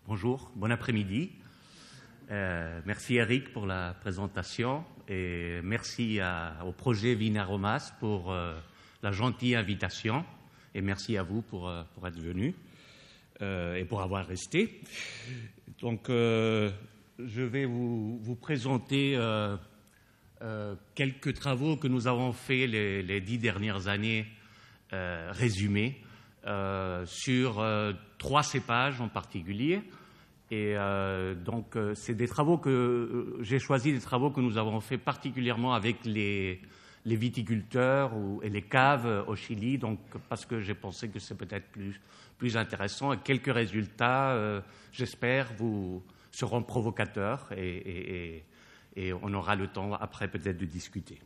Bonjour, bon après-midi. Merci Eric pour la présentation et merci au projet Vinaromas pour la gentille invitation et merci à vous pour être venu et pour avoir resté. Donc, je vais vous présenter quelques travaux que nous avons faits les 10 dernières années résumés sur 3 cépages en particulier. Et donc, c'est des travaux que j'ai choisi, des travaux que nous avons fait particulièrement avec les viticulteurs et les caves au Chili, donc parce que j'ai pensé que c'est peut-être plus intéressant. Et quelques résultats, j'espère, vous seront provocateurs et on aura le temps après peut-être de discuter.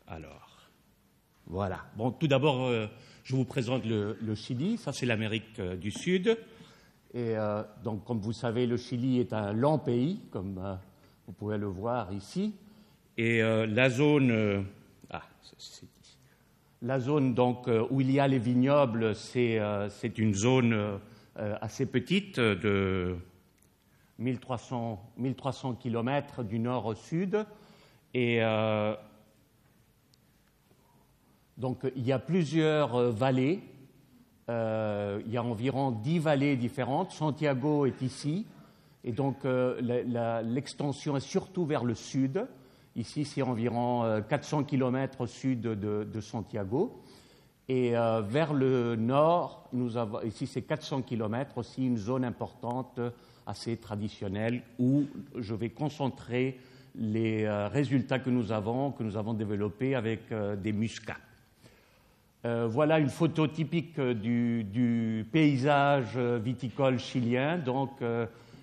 Alors, voilà. Bon, tout d'abord, je vous présente le Chili. Ça, c'est l'Amérique du Sud. Et donc, comme vous savez, le Chili est un lent pays, comme vous pouvez le voir ici. Et la zone, donc où il y a les vignobles, c'est une zone assez petite de 1300 km du nord au sud. Et donc, il y a plusieurs vallées. Il y a environ 10 vallées différentes. Santiago est ici. Et donc, l'extension est surtout vers le sud. Ici, c'est environ 400 km au sud de Santiago. Et vers le nord, ici, c'est 400 km, aussi une zone importante, assez traditionnelle, où je vais concentrer les résultats que nous avons développés avec des muscats. Voilà une photo typique du paysage viticole chilien. Donc,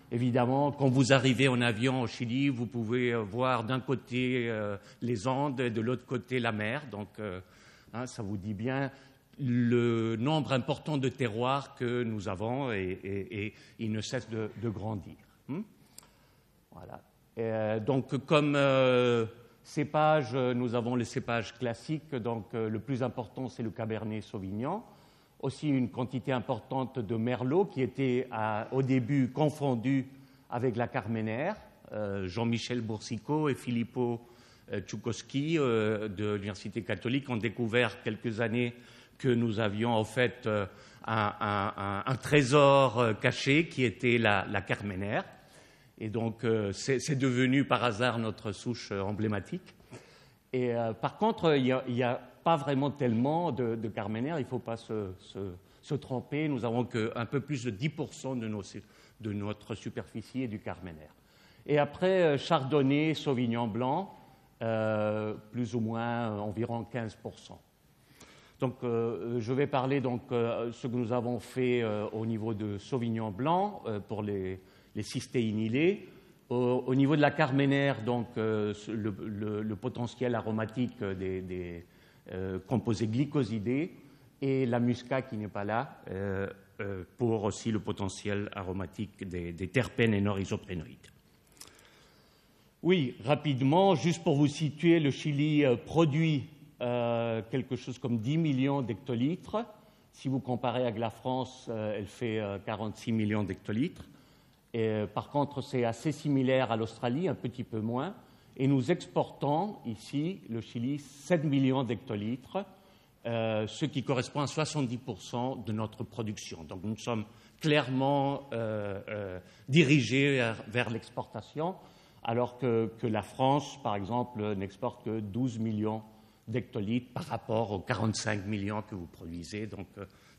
évidemment, quand vous arrivez en avion au Chili, vous pouvez voir d'un côté les Andes et de l'autre côté la mer. Donc, ça vous dit bien le nombre important de terroirs que nous avons et ils ne cessent de grandir. Voilà. Donc, comme cépages, nous avons les cépages classiques, donc le plus important c'est le Cabernet Sauvignon, aussi une quantité importante de Merlot qui était au début confondu avec la Carmenère. Jean-Michel Boursicot et Filippo Tchoukovsky de l'Université catholique ont découvert quelques années que nous avions en fait un trésor caché qui était la Carmenère. Et donc, c'est devenu par hasard notre souche emblématique. Et par contre, il n'y a pas vraiment tellement de Carmenère, il ne faut pas se tromper. Nous n'avons qu'un peu plus de 10% de notre superficie est du Carmenère. Et après, Chardonnay, Sauvignon blanc, plus ou moins environ 15%. Donc, je vais parler de ce que nous avons fait au niveau de Sauvignon blanc pour les cystéinylés. Au niveau de la Carmenère, donc le potentiel aromatique des composés glycosidés et la muscat qui n'est pas là pour aussi le potentiel aromatique des terpènes et nord-isoprénoïdes. Oui, rapidement, juste pour vous situer, le Chili produit quelque chose comme 10 millions d'hectolitres. Si vous comparez avec la France, elle fait 46 millions d'hectolitres. Et, par contre, c'est assez similaire à l'Australie, un petit peu moins. Et nous exportons ici, le Chili, 7 millions d'hectolitres, ce qui correspond à 70% de notre production. Donc nous sommes clairement dirigés vers l'exportation, alors que la France, par exemple, n'exporte que 12 millions d'hectolitres par rapport aux 45 millions que vous produisez. Donc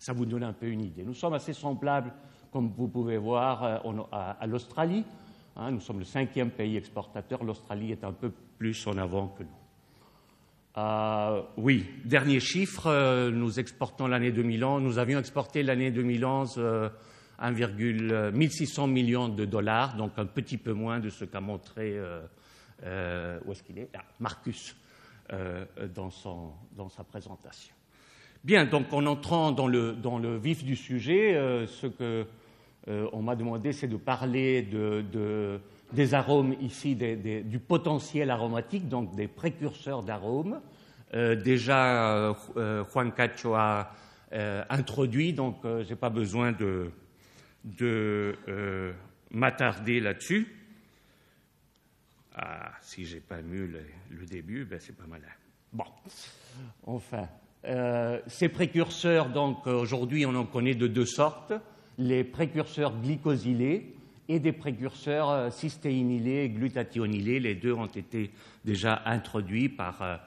ça vous donne un peu une idée. Nous sommes assez semblables, comme vous pouvez voir, à l'Australie. Nous sommes le 5e pays exportateur. L'Australie est un peu plus en avant que nous. Oui, dernier chiffre, nous exportons l'année 2011. Nous avions exporté l'année 2011 1,600 millions de dollars, donc un petit peu moins de ce qu'a montré où est-ce qu'il est Marcus dans sa présentation. Bien, donc en entrant dans le vif du sujet, ce que on m'a demandé, c'est de parler des arômes ici, du potentiel aromatique, donc des précurseurs d'arômes. Déjà, Juan Cacho a introduit, donc je n'ai pas besoin de de m'attarder là-dessus. Ah, si je n'ai pas mis le début, ben c'est pas mal. Bon, enfin. Ces précurseurs, donc, aujourd'hui, on en connaît de deux sortes, les précurseurs glycosylés et des précurseurs cystéinylés et glutathionylés. Les deux ont été déjà introduits par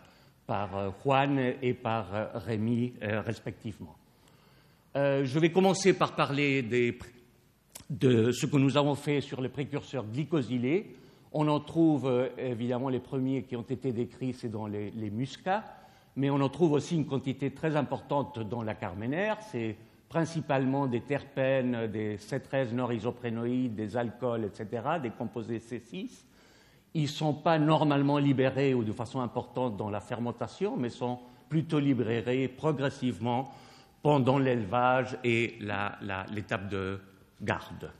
Juan et par Rémi, respectivement. Je vais commencer par parler de ce que nous avons fait sur les précurseurs glycosylés. On en trouve évidemment les premiers qui ont été décrits, c'est dans les muscats, mais on en trouve aussi une quantité très importante dans la carménère. C'est principalement des terpènes, des C13 nord-isoprénoïdes, des alcools, etc., des composés C6. Ils ne sont pas normalement libérés ou de façon importante dans la fermentation, mais sont plutôt libérés progressivement pendant l'élevage et l'étape de garde.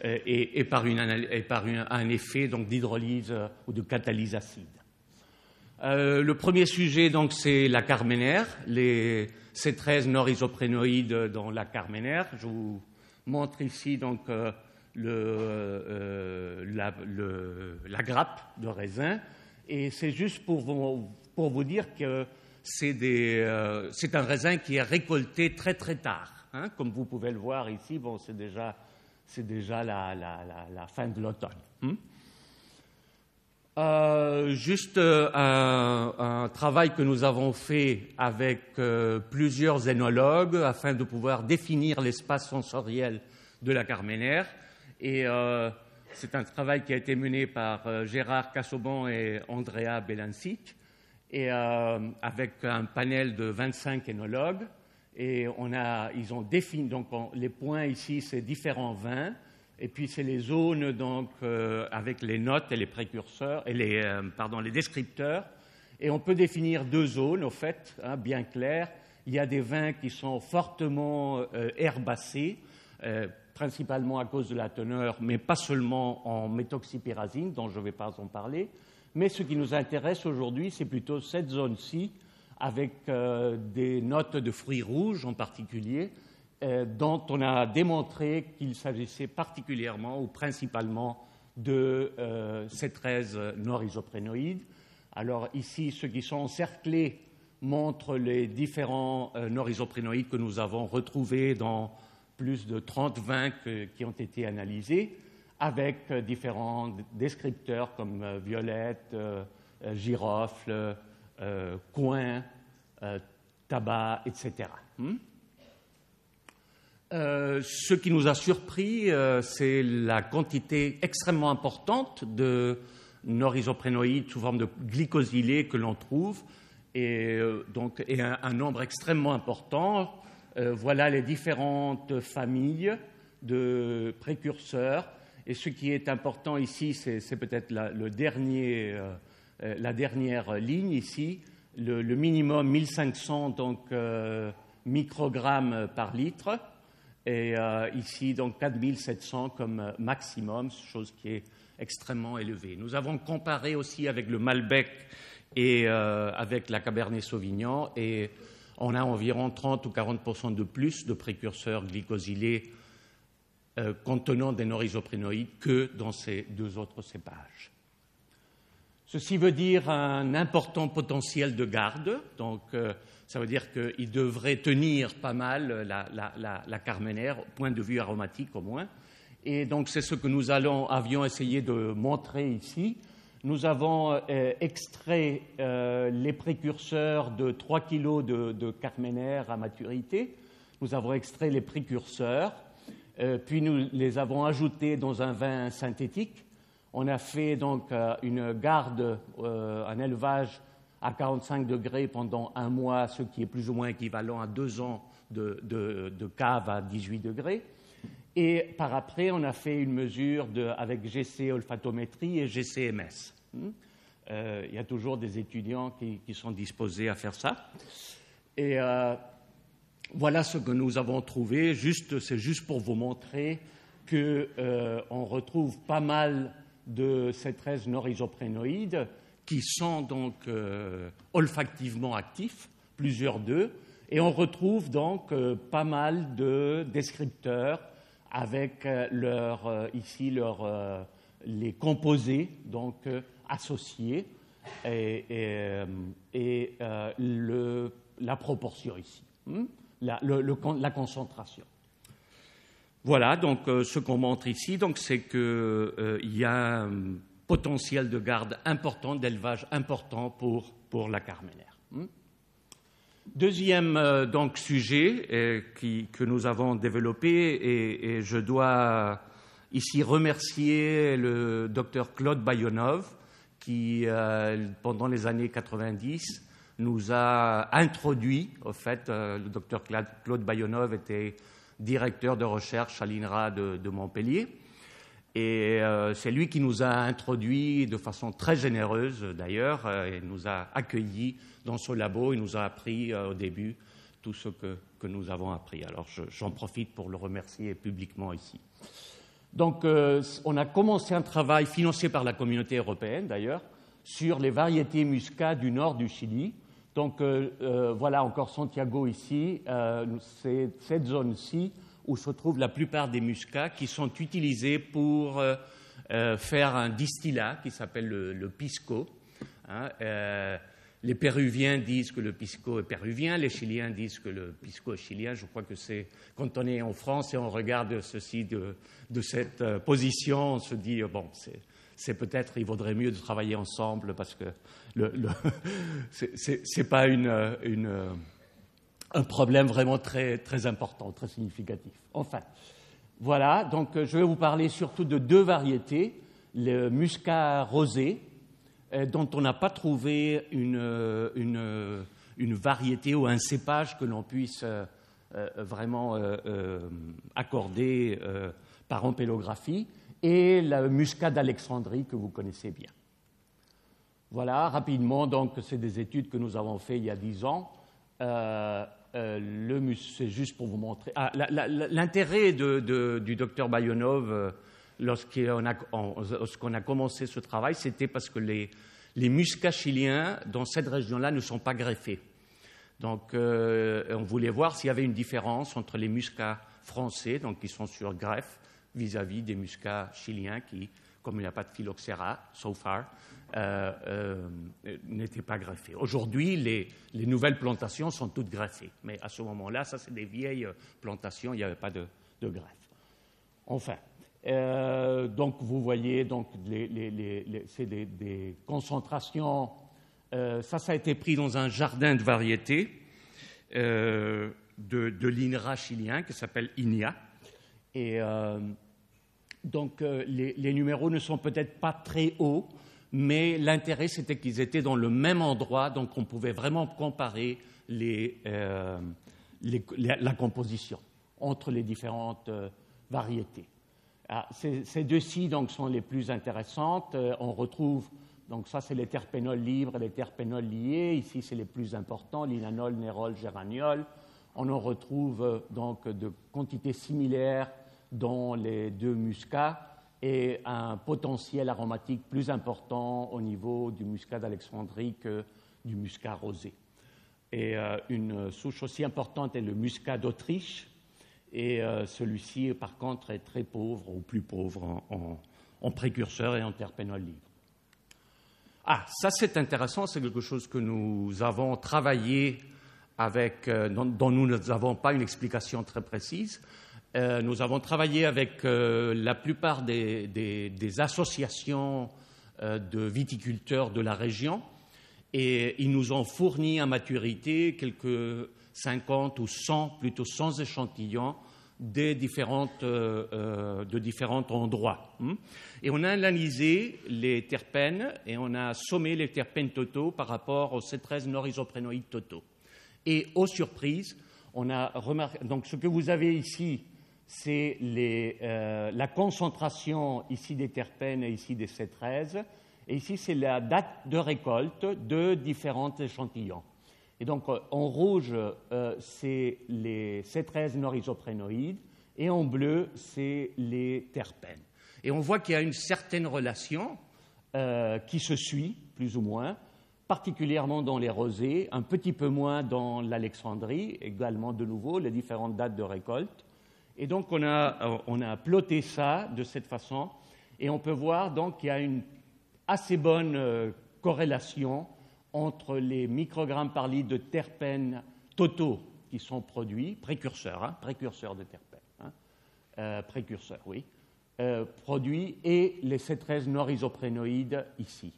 Et par un effet donc, d'hydrolyse ou de catalyse acide. Le premier sujet, donc, c'est la carménère, les C13 nord-isoprénoïdes dans la carménère. Je vous montre ici donc, la grappe de raisin. Et c'est juste pour vous dire que c'est un raisin qui est récolté très très tard. Hein. Comme vous pouvez le voir ici, bon, c'est déjà la fin de l'automne. Juste un travail que nous avons fait avec plusieurs œnologues afin de pouvoir définir l'espace sensoriel de la carménère. Et c'est un travail qui a été mené par Gérard Cassoban et Andrea Belancic, et avec un panel de 25 œnologues. Et ils ont défini, donc les points ici, c'est différents vins, et puis c'est les zones donc, avec les notes et les précurseurs, et les descripteurs. Et on peut définir deux zones, au fait, hein, bien claires. Il y a des vins qui sont fortement herbacés, principalement à cause de la teneur, mais pas seulement en méthoxypyrazine, dont je ne vais pas en parler. Mais ce qui nous intéresse aujourd'hui, c'est plutôt cette zone-ci, avec des notes de fruits rouges en particulier, dont on a démontré qu'il s'agissait particulièrement ou principalement de C13 nord-isoprénoïdes. Alors ici, ceux qui sont encerclés montrent les différents nord-isoprénoïdes que nous avons retrouvés dans plus de 30 vins qui ont été analysés, avec différents descripteurs comme violette, girofle, coin, tabac, etc. Ce qui nous a surpris, c'est la quantité extrêmement importante de nord-isoprénoïdes sous forme de glycosylés que l'on trouve, et un nombre extrêmement important. Voilà les différentes familles de précurseurs. Et ce qui est important ici, c'est peut-être la dernière ligne ici, le minimum 1500 donc, microgrammes par litre, et ici donc 4700 comme maximum, chose qui est extrêmement élevée. Nous avons comparé aussi avec le Malbec et avec la Cabernet Sauvignon, et on a environ 30 ou 40% de plus de précurseurs glycosylés contenant des nord-isoprénoïdes que dans ces deux autres cépages. Ceci veut dire un important potentiel de garde, donc ça veut dire qu'il devrait tenir pas mal la carménère, au point de vue aromatique au moins. Et donc c'est ce que nous avions essayé de montrer ici. Nous avons extrait les précurseurs de 3 kg de carménère à maturité. Nous avons extrait les précurseurs, puis nous les avons ajoutés dans un vin synthétique. On a fait donc une garde, un élevage à 45 degrés pendant un mois, ce qui est plus ou moins équivalent à 2 ans de cave à 18 degrés. Et par après, on a fait une mesure avec GC olfatométrie et GCMS. Il y a toujours des étudiants qui sont disposés à faire ça. Et voilà ce que nous avons trouvé. C'est juste pour vous montrer qu'on retrouve pas mal de C13 nord-isoprénoïdes qui sont donc olfactivement actifs, plusieurs d'eux, et on retrouve donc pas mal de descripteurs avec ici les composés donc, associés et la proportion ici, la concentration. Voilà, donc ce qu'on montre ici, c'est qu'il y a un potentiel de garde important, d'élevage important pour la carménaire. Deuxième donc, sujet que nous avons développé, et je dois ici remercier le docteur Claude Bayonov, qui, pendant les années 90, nous a introduit, au fait, le docteur Claude Bayonov était directeur de recherche à l'INRA de Montpellier, et c'est lui qui nous a introduit de façon très généreuse, d'ailleurs, et nous a accueillis dans ce labo, il nous a appris au début tout ce que nous avons appris. Alors j'en profite pour le remercier publiquement ici. Donc on a commencé un travail financé par la communauté européenne d'ailleurs sur les variétés muscat du nord du Chili. Donc voilà encore Santiago ici, c'est cette zone-ci où se trouvent la plupart des muscats qui sont utilisés pour faire un distillat qui s'appelle le pisco. Les Péruviens disent que le pisco est péruvien, les Chiliens disent que le pisco est chilien. Je crois que c'est quand on est en France et on regarde ceci de cette position, on se dit bon, c'est peut-être il vaudrait mieux de travailler ensemble parce que c'est pas un problème vraiment très très important, très significatif. Enfin, voilà. Donc je vais vous parler surtout de deux variétés, le muscat rosé, dont on n'a pas trouvé une variété ou un cépage que l'on puisse vraiment accorder par ampélographie, et le muscat d'Alexandrie que vous connaissez bien. Voilà, rapidement, donc c'est des études que nous avons faites il y a 10 ans. C'est juste pour vous montrer. L'intérêt du docteur Bayonov, lorsqu'on a commencé ce travail, c'était parce que les muscats chiliens dans cette région-là ne sont pas greffés. Donc, on voulait voir s'il y avait une différence entre les muscats français, donc qui sont sur greffe, vis-à-vis des muscats chiliens qui, comme il n'y a pas de phylloxéra, so far, n'étaient pas greffés. Aujourd'hui, les nouvelles plantations sont toutes greffées, mais à ce moment-là, ça c'est des vieilles plantations, il n'y avait pas de greffe. Enfin. Donc, vous voyez, donc, c'est des concentrations. Ça a été pris dans un jardin de variétés de l'INRA chilien qui s'appelle INIA. Et donc, les numéros ne sont peut-être pas très hauts, mais l'intérêt, c'était qu'ils étaient dans le même endroit, donc on pouvait vraiment comparer la composition entre les différentes variétés. Ces deux-ci donc, sont les plus intéressantes. On retrouve, donc ça c'est les terpénols libres et les terpénols liés. Ici c'est les plus importants, linanol, nérol, géraniol. On en retrouve donc de quantités similaires dans les deux muscats et un potentiel aromatique plus important au niveau du muscat d'Alexandrie que du muscat rosé. Et une souche aussi importante est le muscat d'Autriche. Et celui-ci, par contre, est très pauvre, ou plus pauvre, en précurseurs et en terpénols libres. Ça c'est intéressant, c'est quelque chose que nous avons travaillé avec, dont nous n'avons pas une explication très précise. Nous avons travaillé avec la plupart des associations de viticulteurs de la région, et ils nous ont fourni à maturité quelques 50 ou 100, plutôt 100 échantillons de différents endroits. Et on a analysé les terpènes et on a sommé les terpènes totaux par rapport aux C13 nord-isoprénoïdes totaux. Et aux surprises, on a remarqué. Donc ce que vous avez ici, c'est la concentration ici des terpènes et ici des C13. Et ici, c'est la date de récolte de différents échantillons. Et donc, en rouge, c'est les C13 nord-isoprénoïdes, et en bleu, c'est les terpènes. Et on voit qu'il y a une certaine relation qui se suit, plus ou moins, particulièrement dans les rosés, un petit peu moins dans l'Alexandrie, également de nouveau, les différentes dates de récolte. Et donc, on a ploté ça de cette façon, et on peut voir donc qu'il y a une assez bonne corrélation entre les microgrammes par litre de terpènes totaux qui sont produits, précurseurs de terpènes, précurseurs, oui, produits, et les C13 norisoprénoïdes ici.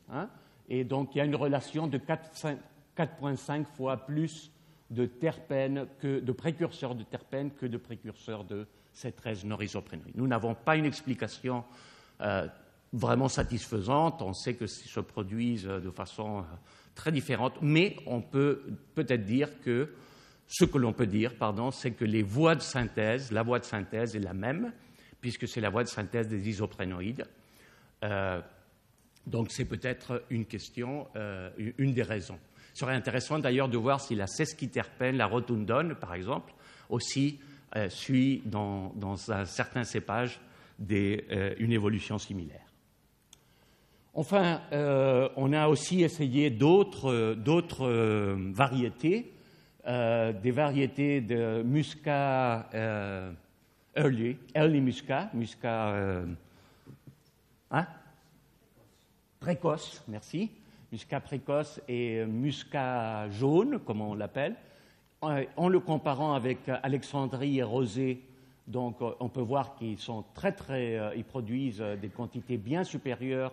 Et donc, il y a une relation de 4,5 fois plus de terpènes de précurseurs de terpènes que de précurseurs de C13 norisoprénoïdes. Nous n'avons pas une explication vraiment satisfaisante. On sait que se produisent de façon très différente, mais on peut peut-être dire que ce que l'on peut dire, c'est que la voie de synthèse est la même, puisque c'est la voie de synthèse des isoprénoïdes. Donc c'est peut-être une question, une des raisons. Il serait intéressant d'ailleurs de voir si la sesquiterpène, la rotundone par exemple, aussi suit dans un certain cépage une évolution similaire. Enfin, on a aussi essayé d'autres variétés, des variétés de muscat early muscat précoce, merci, muscat précoce et muscat jaune, comme on l'appelle. En le comparant avec Alexandrie et Rosé, donc on peut voir qu'ils sont ils produisent des quantités bien supérieures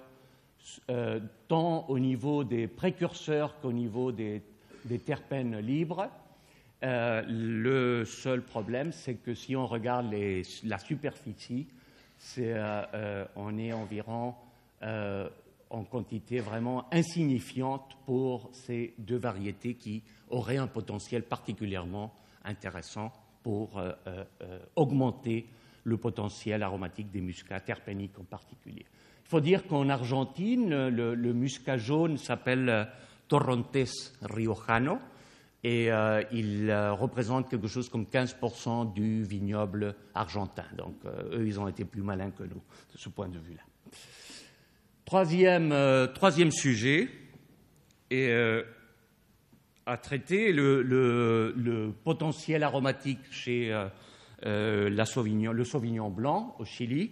tant au niveau des précurseurs qu'au niveau des terpènes libres. Le seul problème, c'est que si on regarde la superficie, on est environ en quantité vraiment insignifiante pour ces deux variétés qui auraient un potentiel particulièrement intéressant pour augmenter le potentiel aromatique des muscats terpéniques en particulier. Il faut dire qu'en Argentine, le muscat jaune s'appelle Torrontés riojano et il représente quelque chose comme 15% du vignoble argentin. Donc, eux, ils ont été plus malins que nous de ce point de vue-là. Troisième sujet à traiter, le potentiel aromatique chez le Sauvignon blanc au Chili.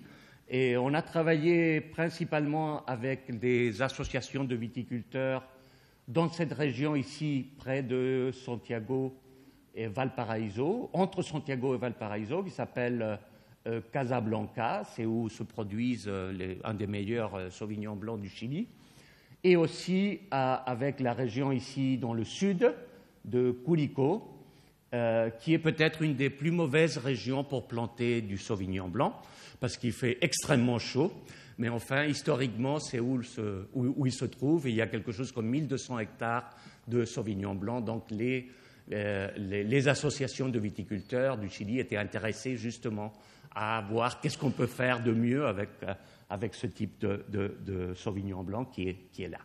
Et on a travaillé principalement avec des associations de viticulteurs dans cette région ici, près de Santiago et Valparaíso, entre Santiago et Valparaíso, qui s'appelle Casablanca, c'est où se produisent un des meilleurs Sauvignons blancs du Chili, et aussi avec la région ici dans le sud de Culico, qui est peut-être une des plus mauvaises régions pour planter du Sauvignon blanc, parce qu'il fait extrêmement chaud, mais enfin, historiquement, c'est où il se trouve, et il y a quelque chose comme 1200 hectares de Sauvignon blanc, donc les associations de viticulteurs du Chili étaient intéressées justement à voir qu'est-ce qu'on peut faire de mieux avec ce type de Sauvignon blanc qui est là.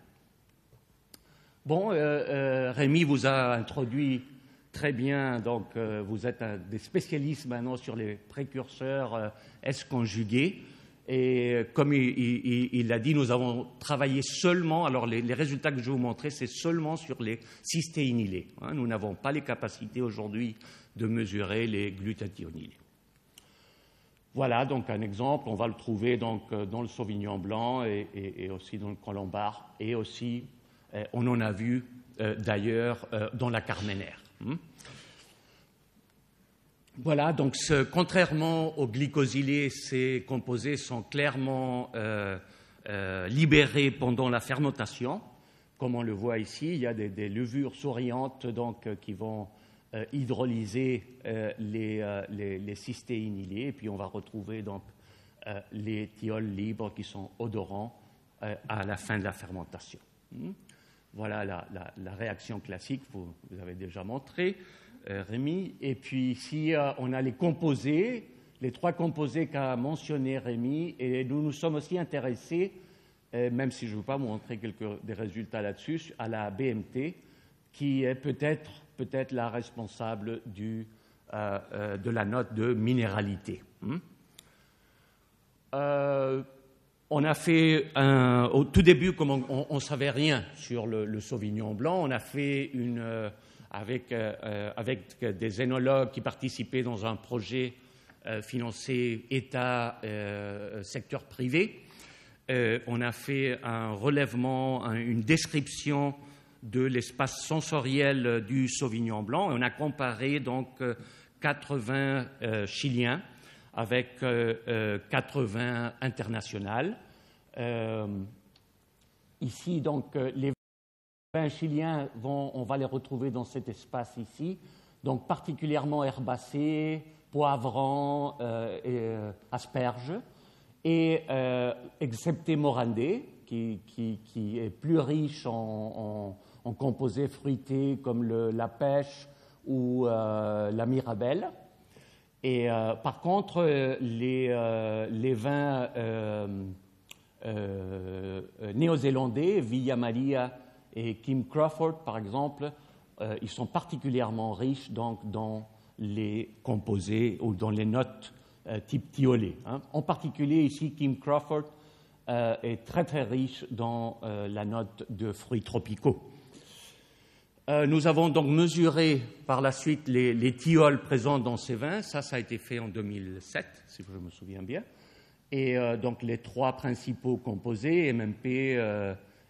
Bon, Rémi vous a introduit très bien, donc vous êtes des spécialistes maintenant sur les précurseurs S-conjugués. Et comme il l'a dit, nous avons travaillé seulement, alors les résultats que je vais vous montrer, c'est seulement sur les cystéinylés. Nous n'avons pas les capacités aujourd'hui de mesurer les glutathionylés. Voilà donc un exemple, on va le trouver donc dans le Sauvignon blanc et aussi dans le Colombard, et aussi, on en a vu d'ailleurs dans la Carménère. Voilà, donc contrairement aux glycosylés, ces composés sont clairement libérés pendant la fermentation. Comme on le voit ici, il y a des levures souriantes donc, qui vont hydrolyser les cystéinylés, et puis on va retrouver donc, les thiols libres qui sont odorants à la fin de la fermentation. Voilà la réaction classique, vous avez déjà montré. Rémi, et puis ici on a les composés, les trois composés qu'a mentionné Rémi, et nous nous sommes aussi intéressés, même si je ne veux pas vous montrer des résultats là-dessus, à la BMT, qui est peut-être la responsable de la note de minéralité. On a fait, au tout début, comme on ne savait rien sur le Sauvignon blanc, on a fait avec des énologues qui participaient dans un projet financé État, secteur privé. On a fait un relèvement, une description de l'espace sensoriel du Sauvignon blanc. On a comparé donc 80 Chiliens avec 80 internationales. Ici, donc, les vins chiliens, on va les retrouver dans cet espace ici, donc particulièrement herbacés, poivrons et asperges, et excepté Morandé, qui est plus riche en composés fruités comme la pêche ou la mirabelle. Et par contre, les vins néo-zélandais, Villa Maria et Kim Crawford, par exemple, ils sont particulièrement riches donc, dans les composés ou dans les notes type thiolé. En particulier, ici, Kim Crawford est très, très riche dans la note de fruits tropicaux. Nous avons donc mesuré par la suite les thiols présents dans ces vins. Ça a été fait en 2007, si je me souviens bien. Et donc les trois principaux composés, MMP,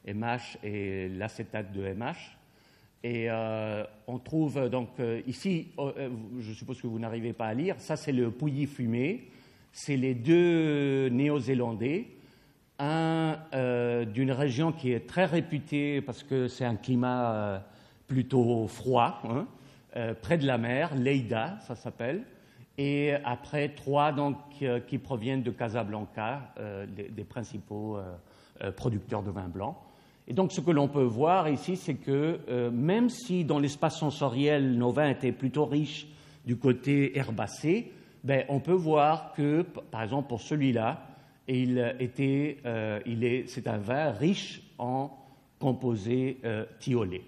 MH et l'acétate de MH. Et on trouve donc ici, je suppose que vous n'arrivez pas à lire, ça c'est le Pouilly fumé, c'est les deux néo-zélandais, un d'une région qui est très réputée parce que c'est un climat plutôt froid, près de la mer, Lleida, ça s'appelle, et après trois donc, qui proviennent de Casablanca, des principaux producteurs de vin blanc. Et donc ce que l'on peut voir ici, c'est que même si dans l'espace sensoriel, nos vins étaient plutôt riches du côté herbacé, ben, on peut voir que, par exemple pour celui-là, c'est un vin riche en composés thiolés.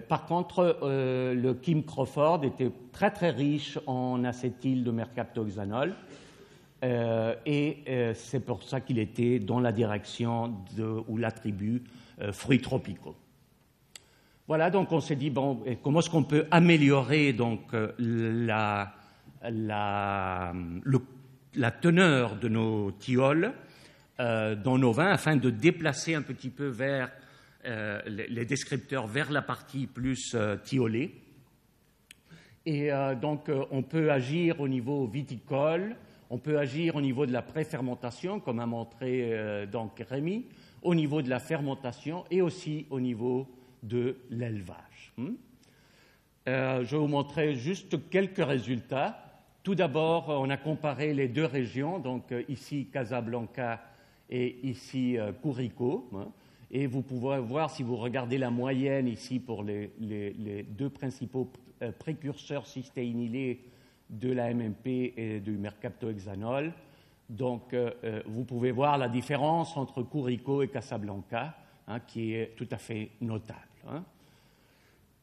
Par contre, le Kim Crawford était très très riche en acétyl de mercaptohexanol et c'est pour ça qu'il était dans la direction ou l'attribut fruits tropicaux. Voilà, donc on s'est dit, bon, comment est-ce qu'on peut améliorer donc, la teneur de nos thiols dans nos vins afin de déplacer un petit peu vers les descripteurs vers la partie plus thiolée. Et donc, on peut agir au niveau viticole, on peut agir au niveau de la préfermentation, comme a montré donc Rémi, au niveau de la fermentation et aussi au niveau de l'élevage. Je vais vous montrer juste quelques résultats. Tout d'abord, on a comparé les deux régions, donc ici Casablanca et ici Curico. Et vous pouvez voir, si vous regardez la moyenne ici pour les deux principaux précurseurs cystéinylés de la MMP et du mercaptohexanol. Donc, vous pouvez voir la différence entre Curico et Casablanca, qui est tout à fait notable.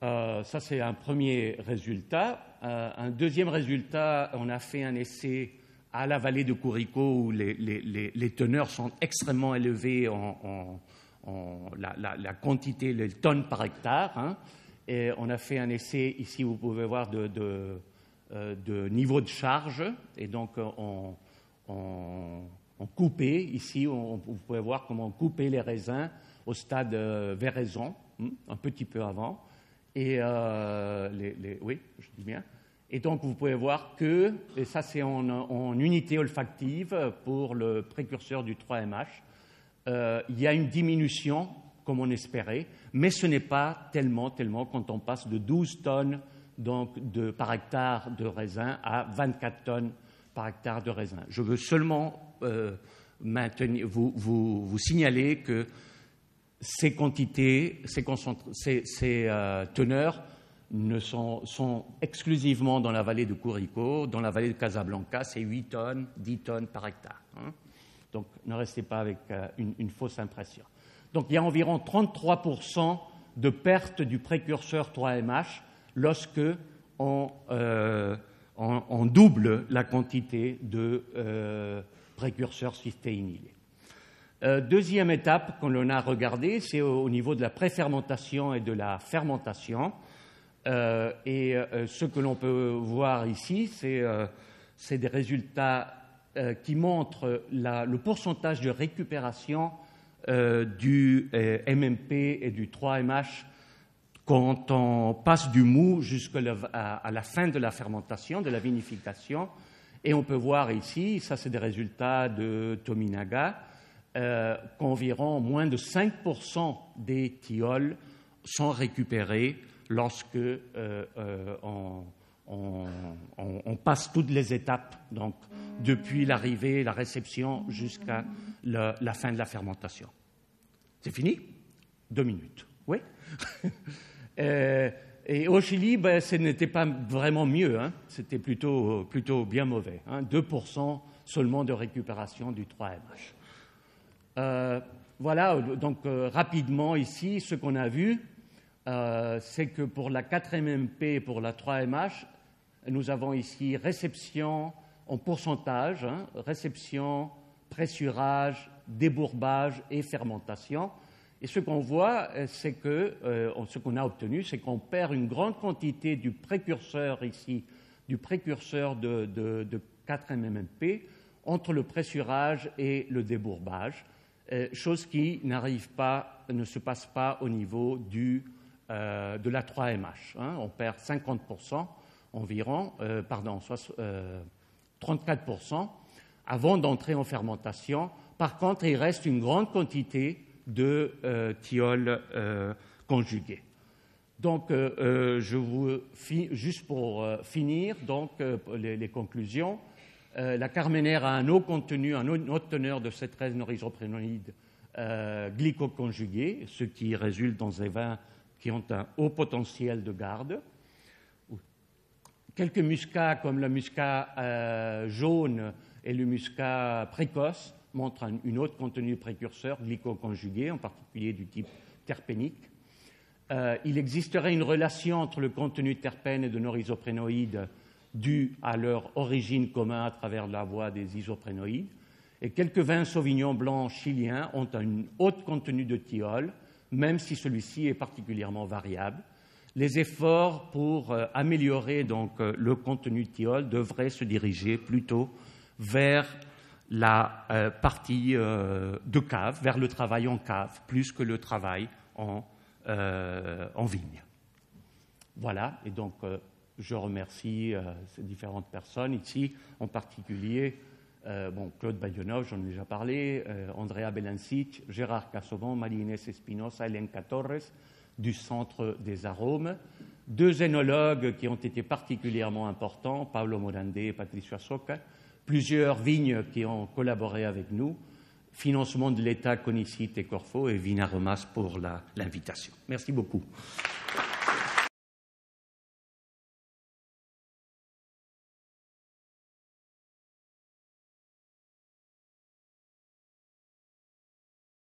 Ça, c'est un premier résultat. Un deuxième résultat, on a fait un essai à la vallée de Curico où les teneurs sont extrêmement élevées la quantité, les tonnes par hectare. Et on a fait un essai, ici vous pouvez voir, de niveau de charge. Et donc on coupait, ici vous pouvez voir comment on coupait les raisins au stade véraison, un petit peu avant. Et oui, je dis bien. Et donc vous pouvez voir que, et ça c'est en unité olfactive pour le précurseur du 3MH, il y a une diminution, comme on espérait, mais ce n'est pas tellement quand on passe de 12 tonnes donc, par hectare de raisin à 24 tonnes par hectare de raisin. Je veux seulement vous signaler que ces quantités, ces teneurs sont exclusivement dans la vallée de Curico. Dans la vallée de Casablanca, c'est 8 tonnes, 10 tonnes par hectare. Donc, ne restez pas avec une fausse impression. Donc, il y a environ 33% de perte du précurseur 3MH lorsque on double la quantité de précurseurs cystéinylés. Deuxième étape qu'on a regardée, c'est au niveau de la préfermentation et de la fermentation. Ce que l'on peut voir ici, c'est c'est des résultats qui montrent le pourcentage de récupération du MMP et du 3MH quand on passe du mou jusqu'à la fin de la fermentation, de la vinification. Et on peut voir ici, ça c'est des résultats de Tominaga, qu'environ moins de 5% des thiols sont récupérés lorsque on passe toutes les étapes, donc depuis l'arrivée, la réception jusqu'à la fin de la fermentation. C'est fini? 2 minutes. Oui. Et au Chili, ce n'était pas vraiment mieux, hein. C'était plutôt bien mauvais. 2% seulement de récupération du 3MH. Voilà, donc rapidement ici, ce qu'on a vu, c'est que pour la 4MMP et pour la 3MH, nous avons ici réception en pourcentage, réception, pressurage, débourbage et fermentation. Et ce qu'on voit, c'est que ce qu'on a obtenu, c'est qu'on perd une grande quantité du précurseur ici, du précurseur de 4MMP entre le pressurage et le débourbage, chose qui ne se passe pas au niveau de la 3MH. On perd 50% environ, 34% avant d'entrer en fermentation. Par contre, il reste une grande quantité de thiols conjugués. Donc, juste pour finir, donc, les conclusions, la Carmenère a un haut contenu, une haute teneur de ces 13 norisoprénoïdes glycoconjugués, ce qui résulte dans des vins qui ont un haut potentiel de garde. Quelques muscats, comme le muscat jaune et le muscat précoce, montrent une haute contenu précurseur glycoconjugué, en particulier du type terpénique. Il existerait une relation entre le contenu de terpènes et de norisoprénoïdes due à leur origine commune à travers la voie des isoprénoïdes. Et quelques vins Sauvignon blanc chiliens ont un haut contenu de thiol, même si celui-ci est particulièrement variable. Les efforts pour améliorer donc le contenu de thiol devraient se diriger plutôt vers la partie de cave, vers le travail en cave, plus que le travail en vigne. Voilà, et donc je remercie ces différentes personnes ici, en particulier Claude Bayonov, j'en ai déjà parlé, Andrea Belancic, Gérard Casaubon, Marie-Inès Espinosa, Elenka Torres, du Centre des Arômes, 2 œnologues qui ont été particulièrement importants, Paolo Morande et Patricia Soca, plusieurs vignes qui ont collaboré avec nous, financement de l'État, Conicit et Corfo, et Vinaromas pour l'invitation. Merci beaucoup.